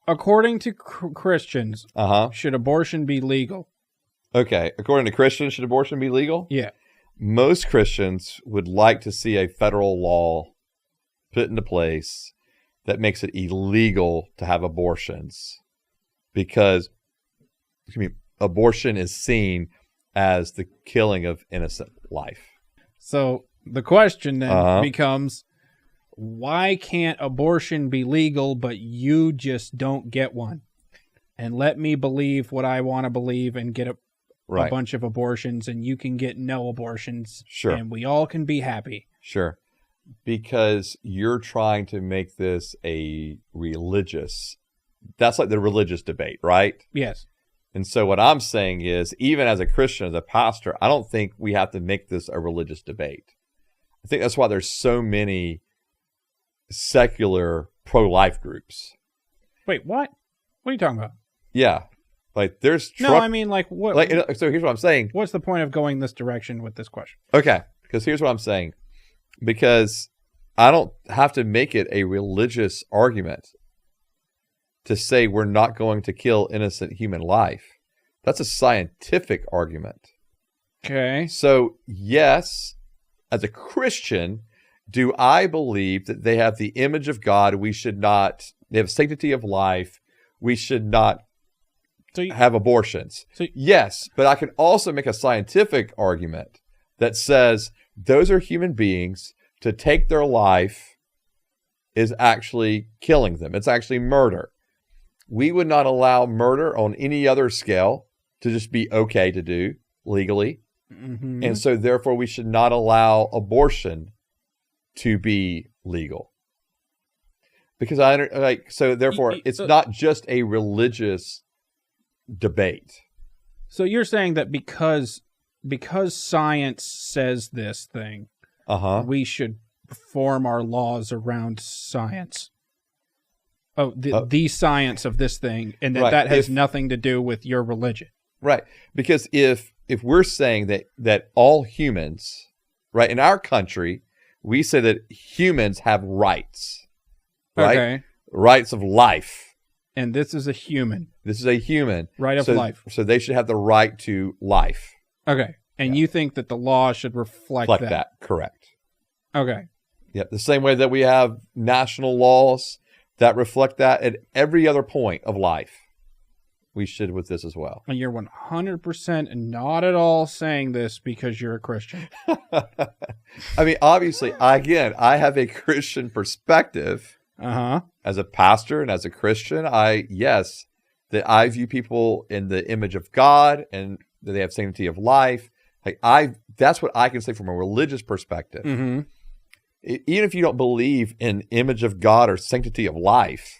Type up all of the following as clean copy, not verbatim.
according to Christians, should abortion be legal? Okay, according to Christians, should abortion be legal? Yeah. Most Christians would like to see a federal law put into place that makes it illegal to have abortions, because abortion is seen as the killing of innocent life. So the question then becomes, why can't abortion be legal, but you just don't get one? And let me believe what I want to believe and get a bunch of abortions, and you can get no abortions. Sure. And we all can be happy. Sure. Because you're trying to make this a religious, that's like the religious debate, right? Yes. And so what I'm saying is, even as a Christian, as a pastor, I don't think we have to make this a religious debate. I think that's why there's so many secular pro-life groups. Wait, what? What are you talking about? Yeah. Like there's... No, I mean like what... Like, so here's what I'm saying. What's the point of going this direction with this question? Okay. Because here's what I'm saying. Because I don't have to make it a religious argument to say we're not going to kill innocent human life. That's a scientific argument. Okay. So, yes, as a Christian, do I believe that they have the image of God? They have sanctity of life. We should not have abortions. Yes, but I can also make a scientific argument that says those are human beings. To take their life is actually killing them. It's actually murder. We would not allow murder on any other scale to just be okay to do legally. Mm-hmm. And so therefore we should not allow abortion to be legal. Because therefore it's not just a religious debate. So you're saying that because science says this thing, we should form our laws around science. The science of this thing, and that has nothing to do with your religion. Right. Because if we're saying that all humans, right, in our country, we say that humans have rights. Right? Okay. Rights of life. And this is a human. This is a human. Right of life. So they should have the right to life. Okay. And you think that the law should reflect that? Correct. Okay. Yeah, the same way that we have national laws that reflect that at every other point of life, we should with this as well. And you're 100% not at all saying this because you're a Christian. I mean, obviously, I have a Christian perspective. As a pastor and as a Christian, I view people in the image of God and that they have sanctity of life. That's what I can say from a religious perspective. Mm-hmm. Even if you don't believe in image of God or sanctity of life,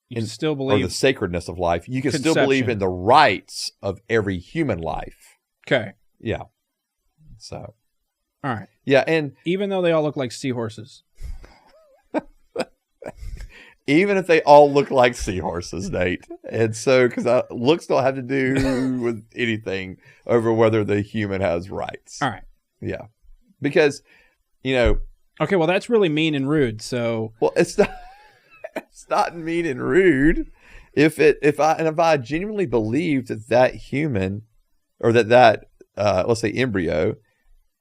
you can still believe, or the sacredness of life, you can still believe in the rights of every human life. Okay. Yeah. So. All right. Yeah, and even though they all look like seahorses. Even if they all look like seahorses, Nate. And so, because looks don't have to do with anything over whether the human has rights. All right. Yeah. Because, Okay, well, that's really mean and rude, so. Well, it's not mean and rude. If I genuinely believe that human, or that let's say embryo,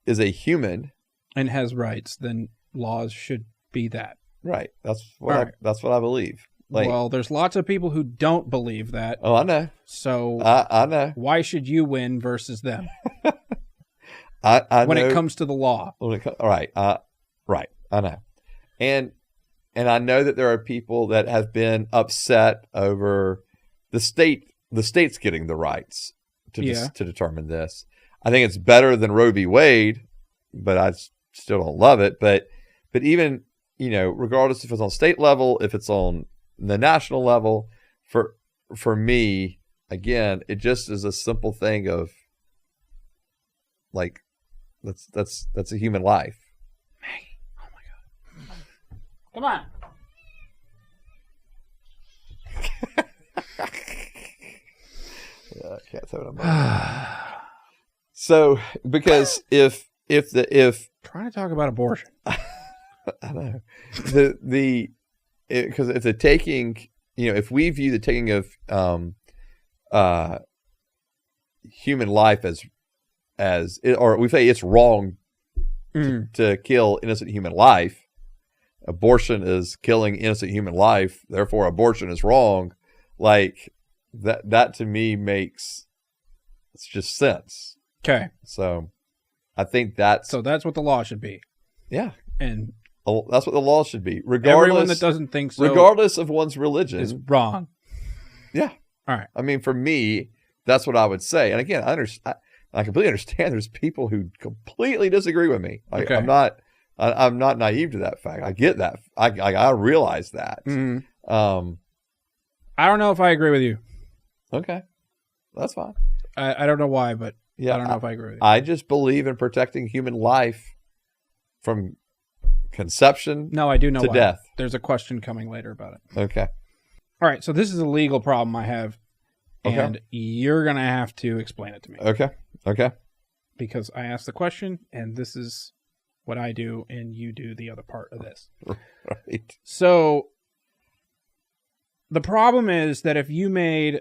is a human. And has rights, then laws should be that. Right. That's what I believe. Well, there's lots of people who don't believe that. Oh, I know. So I know. Why should you win versus them? I when know, it comes to the law. Right. Right. I know. And I know that there are people that have been upset over the state's getting the rights to determine this. I think it's better than Roe v. Wade, but I still don't love it. But even, regardless if it's on state level, if it's on the national level, for me, again, it just is a simple thing of like, that's a human life. Hey, oh my God. Come on. I can't say what I'm about. So, because if trying to talk about abortion. I know because if they're taking if we view the taking of human life or we say it's wrong to kill innocent human life, abortion is killing innocent human life, therefore abortion is wrong. Like that to me makes it's just sense. Okay. So I think that's what the law should be. Yeah. And that's what the law should be. Everyone that doesn't think so, regardless of one's religion, is wrong. Yeah. All right. I mean, for me, that's what I would say. And again, I completely understand there's people who completely disagree with me. Okay. I'm not naive to that fact. I get that. I realize that. Mm-hmm. I don't know if I agree with you. Okay. That's fine. I don't know why, but yeah, I don't know if I agree with you. I just believe in protecting human life from conception I do know to why. Death. There's a question coming later about it. Okay. All right, so this is a legal problem I have, and you're going to have to explain it to me. Okay. Because I asked the question, and this is what I do, and you do the other part of this. Right. So the problem is that if you made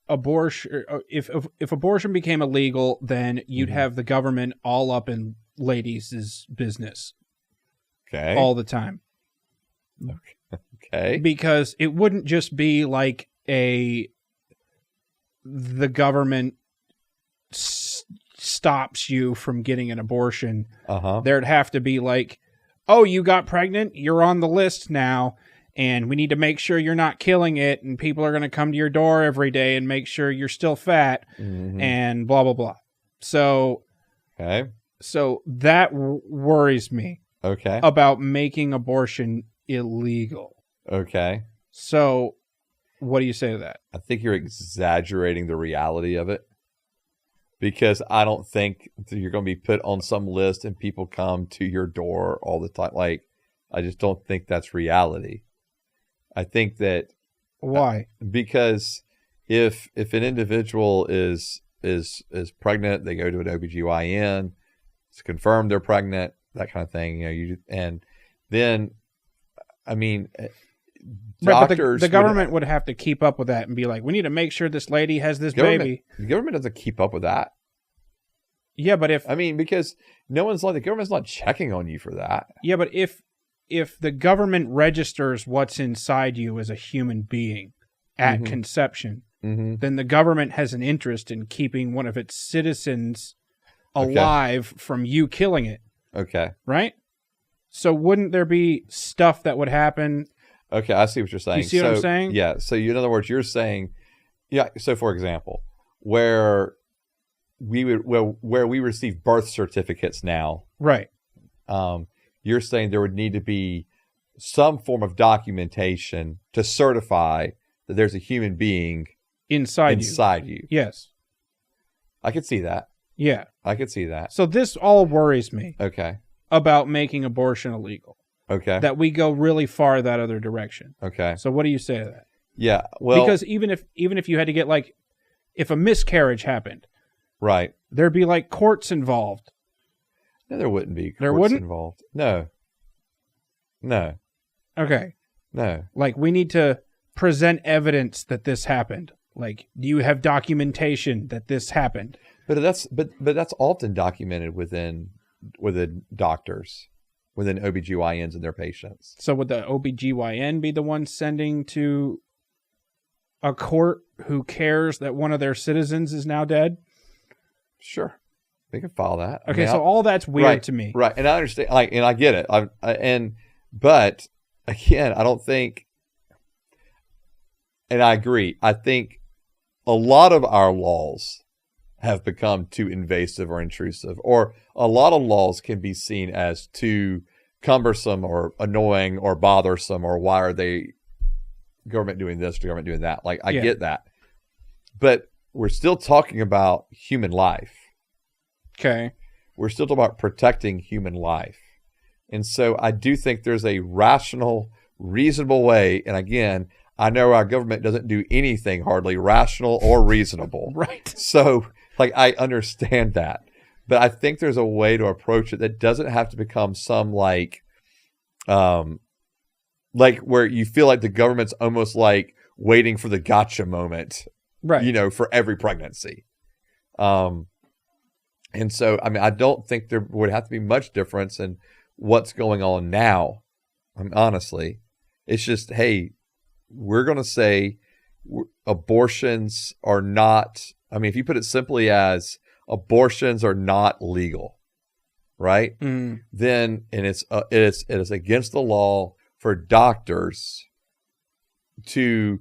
abortion, if abortion became illegal, then you'd have the government all up in ladies' business. Okay. All the time. Okay. Because it wouldn't just be like the government stops you from getting an abortion. There'd have to be like, oh, you got pregnant, you're on the list now, and we need to make sure you're not killing it, and people are going to come to your door every day and make sure you're still fat, and blah, blah, blah. So, so that worries me. Okay. About making abortion illegal. Okay. So, what do you say to that? I think you're exaggerating the reality of it, because I don't think that you're going to be put on some list and people come to your door all the time. Like, I just don't think that's reality. I think that why? Because if an individual is pregnant, they go to an OBGYN, it's confirmed they're pregnant, that kind of thing. And then, I mean, doctors. But the government would have to keep up with that and be like, we need to make sure this lady has this baby. The government doesn't keep up with that. Yeah, but because the government's not checking on you for that. Yeah, but if the government registers what's inside you as a human being at conception, then the government has an interest in keeping one of its citizens alive from you killing it. Okay. Right? So wouldn't there be stuff that would happen? Okay, I see what you're saying. You see what I'm saying? Yeah. So in other words, you're saying, so for example, where we receive birth certificates now. Right. You're saying there would need to be some form of documentation to certify that there's a human being inside you. Yes. I could see that. Yeah. I could see that. So this all worries me. Okay. About making abortion illegal. Okay. That we go really far that other direction. Okay. So what do you say to that? Yeah. Well, because even if you had to get if a miscarriage happened, right, there'd be courts involved. No, there wouldn't be courts involved. No. Okay. No. We need to present evidence that this happened. Do you have documentation that this happened? But that's often documented within doctors, within OBGYNs and their patients. So would the OBGYN be the one sending to a court who cares that one of their citizens is now dead? Sure. They can file that. Okay, so all that's weird to me. Right, and I understand, and I get it. But again, I don't think, and I agree, I think a lot of our laws have become too invasive or intrusive, or a lot of laws can be seen as too cumbersome or annoying or bothersome, or why are they government doing this, government doing that? I get that. But we're still talking about human life. Okay. We're still talking about protecting human life. And so I do think there's a rational, reasonable way. And again, I know our government doesn't do anything hardly rational or reasonable. Right. So I understand that. But I think there's a way to approach it that doesn't have to become some like where you feel like the government's almost like waiting for the gotcha moment, right? You know, for every pregnancy. And so, I mean, I don't think there would have to be much difference in what's going on now. Honestly, it's just, hey, we're going to say abortions are not, I mean, if you put it simply as abortions are not legal, right? Then, and it is against the law for doctors to,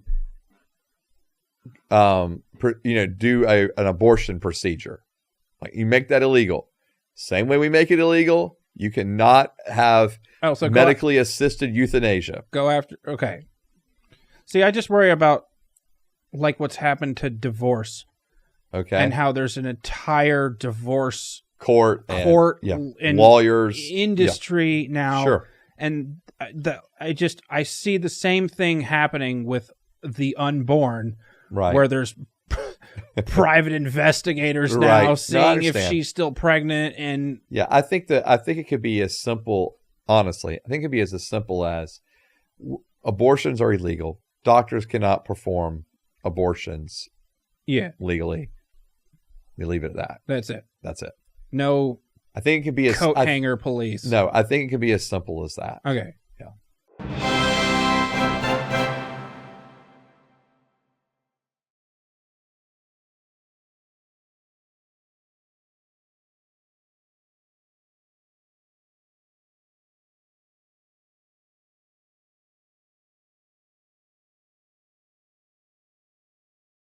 do an abortion procedure. Like, you make that illegal. Same way we make it illegal, you cannot have medically assisted euthanasia. Okay. See, I just worry about like what's happened to divorce. Okay. And how there's an entire divorce court and lawyers industry now. Sure. And I see the same thing happening with the unborn, right? Where there's private investigators now seeing if she's still pregnant. And I think it could be as simple. Honestly, I think it could be as simple as abortions are illegal. Doctors cannot perform abortions. Legally. We leave it at that. That's it. No. I think it could be coat hanger police. No, I think it could be as simple as that. Okay.